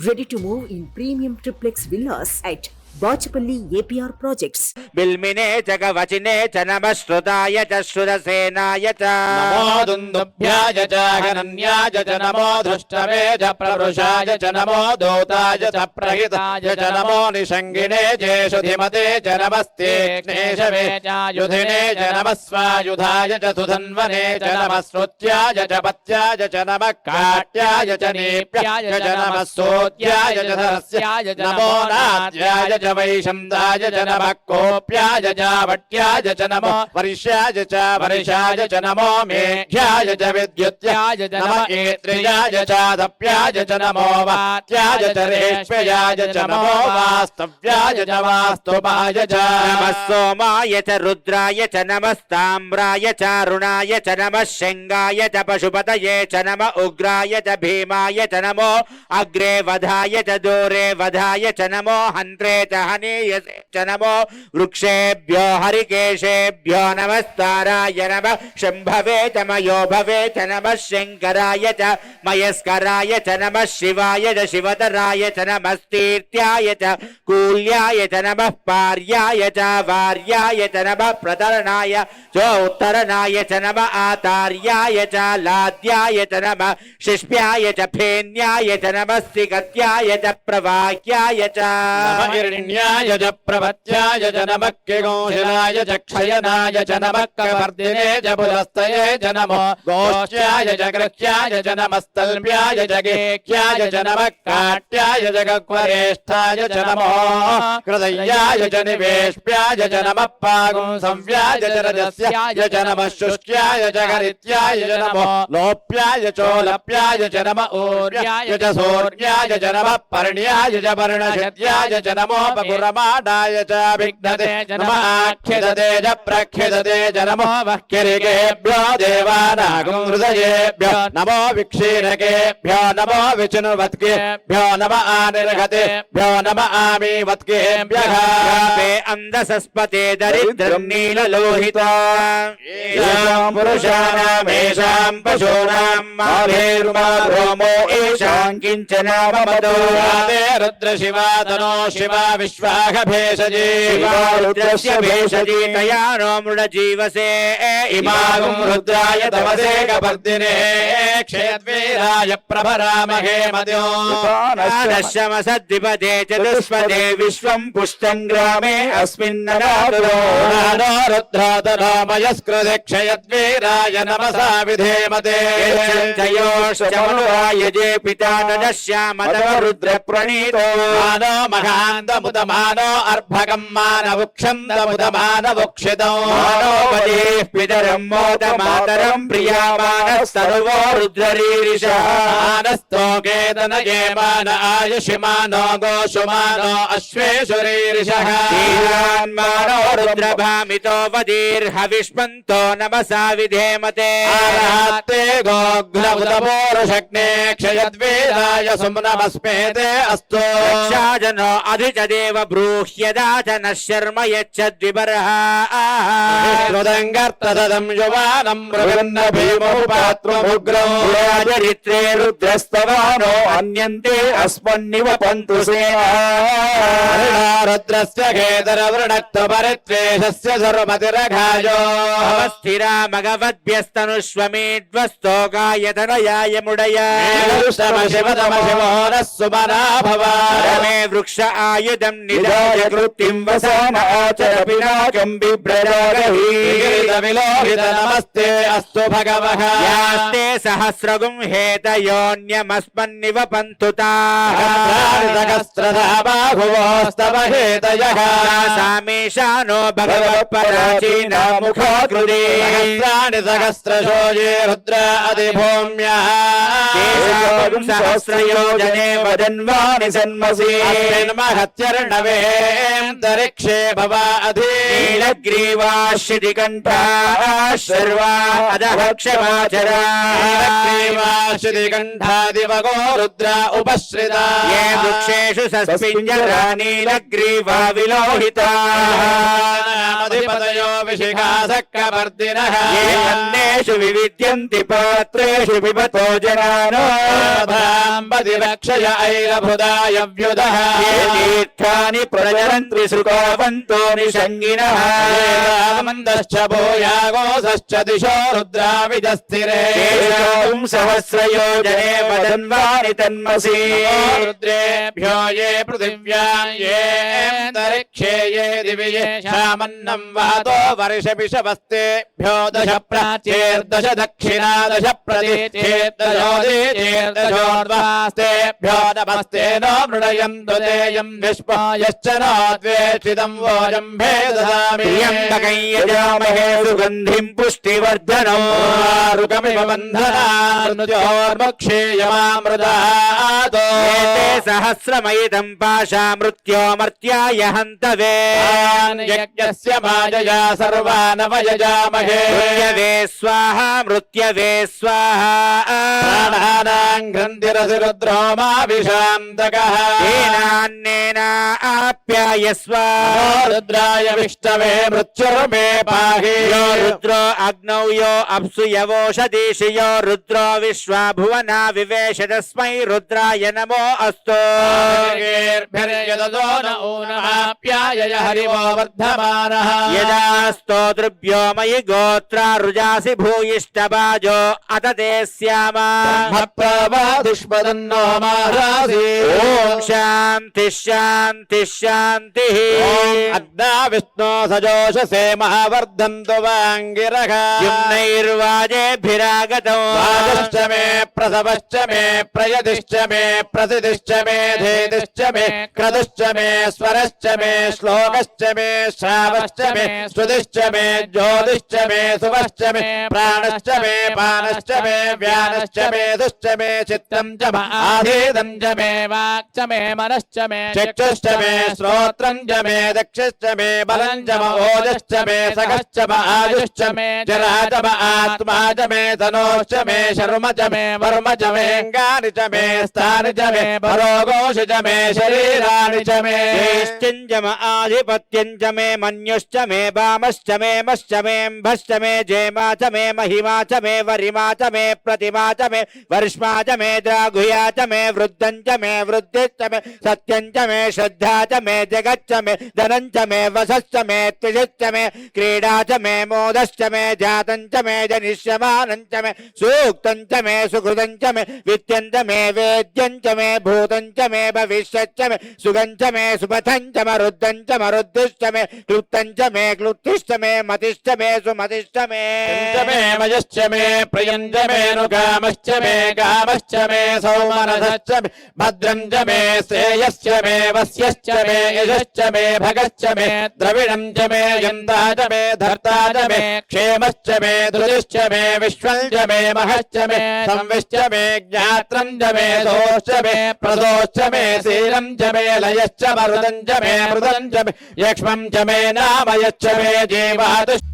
Ready to move in premium triplex villas at Bachapalli APR Projects. Bilmine Jagavachine Chanamashrudaaya Shrudasenaya Namo Dundubhyaya Gananyaya Namo Drushtaveda Pravrushaaya Namo Dotaya Prahitaya Namo Nishangine Jeshudhimate Namaste Kneshave Yudhine Namasvayudhaya Sudhanvane Namasrutyaya Patyaya Namakatyaya Nipyaya Namasotyaya Dharasya Namo Nadyaya Vaishamdaya Janabakopyaya Vatyaya Janamo Varishaya Varishaya Janamo Mekhyaya Vidyutyaya Janama Etriyaya Dapyaya Janamo Vatyaya Reshpyaya Janamo Vastavyaya Vastupaya Namasomaya Rudraya Namastambraya Runaya Namashengaya Pashupataye Nama Ugraya Bhimaya Namo Agre Vadhaya Dore Vadhaya Namo Hantre Namo Vrukshebhyo Harikeshebhyo Namastaraya Nama Shambhave Tamayo Bhave Namah Shankaraya Mayaskaraya Namah Shivaya Shivataraya Namastirtyaya Kulyaya Namah Paryaya Varyaya Namah Prataranaya Uttaranaya Namah Ataryaya Ladyaya Namah Shishpyaya Phenyaya Namah Sikatyaya Pravakyaya Irninyaya Pravatya Janamakya Goshalaya Kshayanaja Janamakavardine Jabulastaye Janamo Goshya Jagrakhya Janamastalpya Jagekya Janamakatyaya Jagakvareshthaya Janamo Kradaya Janiveshpya Janamapagum Samvya Janadasya Janamashushya Jagaritya Janamo Lopya Cholapya Janama Urya Jasorya Janama Parnya Jabarna Janamo Paguramādāya Vignate Janama Akhyadate Prakhydate Janamo Vakirikebhyo Devānāgum Hrudayebhyo Namo Vikshirakebhyo Namo Vichnuvatkebhyo Namo Anirghatebhyo Namo Amivatkebhyo Pe Andasaspate Daridram Nīla Lohita Yesham Purushanam Esham Pashunam Mabhirma Romo Esham Kinchana Mamado Rudra Shivadano Shiva Vishwaha Bheshaji Shiva Rudrasya Bheshaji Tayano Mruda Jivase Imagum Rudraya Tavase Kapardine Kshetvīrāya Prabharāmahe Madhyo Nashama Saddhipade Chaduspade Vishwam Pushtam Grame Asminnadado Nano Rudradano Mayaskrude Kshetvīrāya Namasa Vidhemate Chantayosh Chamanuraya Jepita Nadashyama Tava Rudra Pranito Mano Mahanda Mudamano Arbhagam Mana Vukshanda Mudamana Vukshidam Mano Vadeh Pidaram Moda Mataram Priyamana Sarvo Rudraririsha Anastokedana Yemana Ayushimano Goshumano Ashveshuririsha Dhiran Mano Rudra Bhamito Vadir Havishmanto Namasa Vidhemate Arahate Gogla Udaporo Shakne Kshayadvedaya Sumnamaspete Astu Rakshajano Adhijadeva Bruhyadachana Sharma Yachadvibaraha Rudangartadam Yuvanam Ruganna Bhimu Patro Mugram Rajaritre Rudrastavano Anyante Aspanniva Pantusena Rudrasya Kedara Vrunakta Paritveshasya Sarvatirakhayo Avasthira Magavadbhyastanushvamidvastoka Yatanaya Mudaya Shama Shivadama Shivona Sumana Bhava Rame Vruksha Ayudam Nidaya Krutim Vasana Acharapinakam Bibradahi Vilohita Namaste Astu Bhagavaha Yaste Sahasragum Heta Yonyamaspanniva Pantuta Sakastradha Bahuvostava Hetayaha Sameshano Bhagavat Parachina Mukha Krudi Sahasrani Sahasrashoji Rudra Adibhumya Sahasrayojane Vadanvani Sanmasi Asmin Mahatya अर्णवेन्दरिक्षे भवाधि नीलग्रीवाश्रितिकण्ठा सर्वा अधः क्षमाचरा नीलग्रीवाश्रितिकण्ठादिवगो रुद्रा उपश्रिता ये वृक्षेषु सस्पिञ्जरा नीलग्रीवा विलोहिताः अधिपतयो विशिखासक्कवर्दिनः ये अन्येषु विविद्यन्ति पात्रेषु पिबतो जनानो रक्षय ऐलभुदाय व्युदः ये तीर्थानि प्रचरन्ति सुखवन्तो निषङ्गिनः मन्दश्च भूयागोश्च दिशो रुद्राविजस्थिरे सहस्रयोजने वदन्वानि तन्मसि रुद्रेभ्यो ये पृथिव्या ये अन्तरिक्षे ये दिवि ये शामन्नं वातो वर्षपिशवस्तेभ्यो दश प्राच्येर्दश दक्षिणा दश प्रतीचेर्दशोदिचेर्दशोर्वास्तेभ्यो नमस्ते नो मृडयन्तु तेयं विश्वायश्च नो द्वेष्टितं वोजम्भे ददामि त्र्यम्बकं यजामहे सुगन्धिं पुष्टिवर्धनम् रुकमिव बन्धनार्मुक्षेयमामृतातो एते सहस्रमयितं पाशामृत्योमर्त्याय हन्तवे यज्ञस्य मायया सर्वानवयजामहे मृत्यवे स्वाहा मृत्यवे स्वाहा प्राणानां ग्रन्थिरसिरुद्रो माभिषान्तकः येनान्नेन आप्याय स्वाहा रुद्राय विष्णवे मृत्युर्मे पाहि यो रुद्रो अग्नौ यो अप्सु यवोषधीषि यो रुद्रो विश्वा भुवना विवेश तस्मै रुद्राय नमो अस्तु यदो न ऊनमाप्याय हरिवो वर्धमानः यदा स्तोतृभ्यो मयि गोत्रा रुजासि भूयिष्ठबाजो अत ते स्याम प्रवादिष्पदन्नो महारासि ॐ शान्तिः शान्तिः शान्तिः अग्ना विष्णो सजोषसे महावर्धन्तु वाङ्गिरः युम्नैर्वाजेभिरागतौ वाजश्च मे प्रसवश्च मे प्रयतिश्च मे प्रसिद्धिश्च मे धेतिश्च मे क्रतुश्च मे स्वरश्च मे श्लोकश्च मे श्रावश्च मे श्रुतिश्च मे ज्योतिश्च मे सुवश्च मे प्राणश्च मे पानश्च मे व्यानश्च मे दुश्च मे चित्तं च आधीतं च मे वाक् च मे मनश्च मे चक्षुश्च मे श्रोत्रं च मे दक्षश्च मे बलं च ओजश्च मे सखश्च आयुश्च मे जरा च आत्मा च मे तनोश्च मे शर्म च मे वर्म च मे अङ्गानि च मे स्थानि च मे परोगोष च मे शरीराणि च मे श्चिञ्जम आधिपत्यं च मे मन्युश्च मे वामश्च मे मश्च मे म्भश्च मे जेमा च मे महिमा च मे वरिमा च मे प्रतिमा च मे वर्ष्मा च मे द्राघुया च मे वृद्धं च मे वृद्धिश्च मे सत्यं च मे श्रद्धा च मे जगच्च मे धनं च मे वसश्च मे त्रिजश्च मे क्रीडा च मे मोदश्च मे जातं च मे जनिष्यमानं च मे सूक्तं च मे सुकृतं च मे विद्यं च मे वेद्यं च मे भूतं च मे भविष्यच्च मे सुगं च मे सुपथं च मरुद्धं च मरुद्धिश्च मे क्लुप्तं च मे क्लुप्तिश्च मे मतिश्च मे सुमतिश्च मे मयश्च मे प्रियं च मे नुकामश्च मे कामश्च मे सौमनसश्च मे भद्रं च मे श्रेयश्च मे वस्यश्च मे यशश्च मे भगश्च मे द्रविणं च मे यन्ता च मे धर्ता च मे क्षेमश्च मे धृतिश्च मे विश्वं च मे महश्च मे संविश्च मे ज्ञात्रं च मे दोश्च मे प्रदोश्च मे शीलं च मे लयश्च मरुदं च मे मृदं च मे यक्ष्मं च मे नामयश्च मे जीवादुश्च